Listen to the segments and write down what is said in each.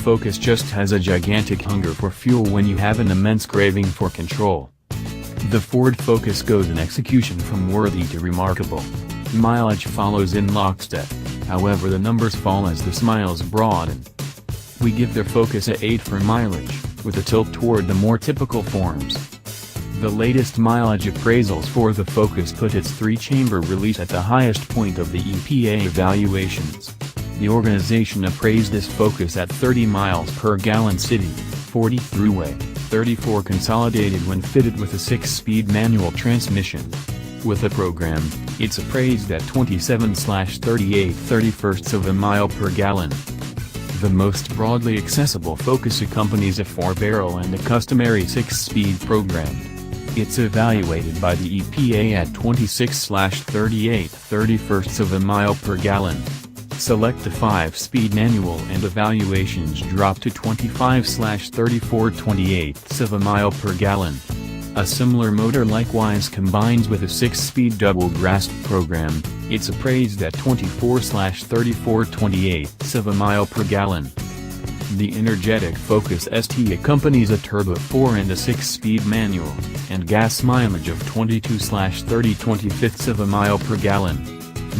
Focus just has a gigantic hunger for fuel when you have an immense craving for control. The Ford Focus goes in execution from worthy to remarkable. Mileage follows in lockstep, however the numbers fall as the smiles broaden. We give their Focus a 8 for mileage, with a tilt toward the more typical forms. The latest mileage appraisals for the Focus put its 3-chamber release at the highest point of the EPA evaluations. The organization appraised this Focus at 30 miles per gallon city, 40 thruway, 34 consolidated when fitted with a 6-speed manual transmission. With a program, it's appraised at 27/38/31 of a mile per gallon. The most broadly accessible Focus accompanies a 4-barrel and a customary 6-speed program. It's evaluated by the EPA at 26/38/31 of a mile per gallon. Select a 5-speed manual and evaluations drop to 25/34/28 of a mile per gallon. A similar motor likewise combines with a 6-speed double grasp program. It's appraised at 24/34/28 of a mile per gallon. The energetic Focus ST accompanies a turbo 4 and a 6-speed manual, and gas mileage of 22/30/25 of a mile per gallon.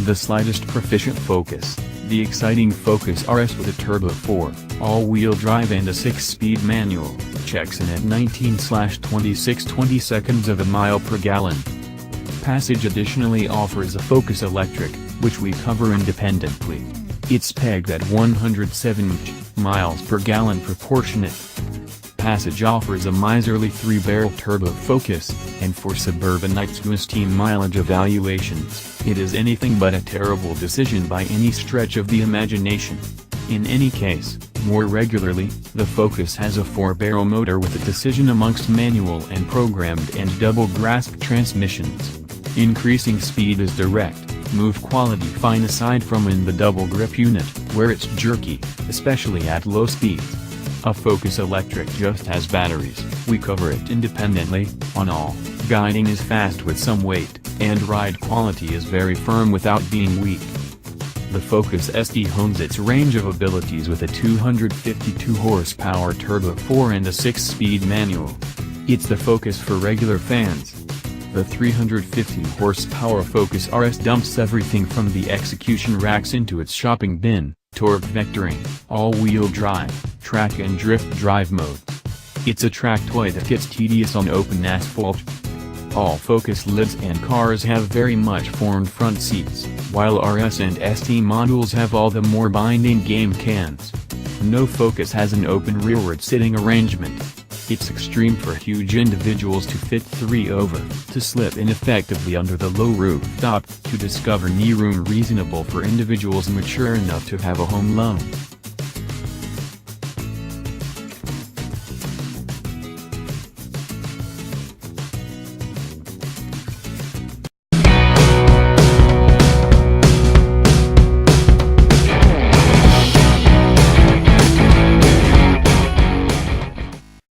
The slightest proficient Focus, the exciting Focus RS with a turbo 4, all-wheel drive and a 6-speed manual, checks in at 19/26/22 of a mile per gallon. Passage additionally offers a Focus Electric, which we cover independently. It's pegged at 107 miles per gallon proportionate. Passage offers a miserly 3-barrel turbo Focus, and for suburbanites who esteem mileage evaluations, it is anything but a terrible decision by any stretch of the imagination. In any case, more regularly, the Focus has a 4-barrel motor with a decision amongst manual and programmed and double grasp transmissions. Increasing speed is direct, move quality fine aside from in the double grip unit, where it's jerky, especially at low speeds. A Focus Electric just has batteries, we cover it independently, on all. Guiding is fast with some weight, and ride quality is very firm without being weak. The Focus ST hones its range of abilities with a 252 horsepower turbo 4 and a 6-speed manual. It's the Focus for regular fans. The 350 horsepower Focus RS dumps everything from the execution racks into its shopping bin: torque vectoring, all-wheel drive, track and drift drive modes. It's a track toy that gets tedious on open asphalt. All Focus lids and cars have very much formed front seats, while RS and ST models have all the more binding game cans. No Focus has an open rearward sitting arrangement. It's extreme for huge individuals to fit 3 over, to slip in effectively under the low rooftop, to discover knee room reasonable for individuals mature enough to have a home loan.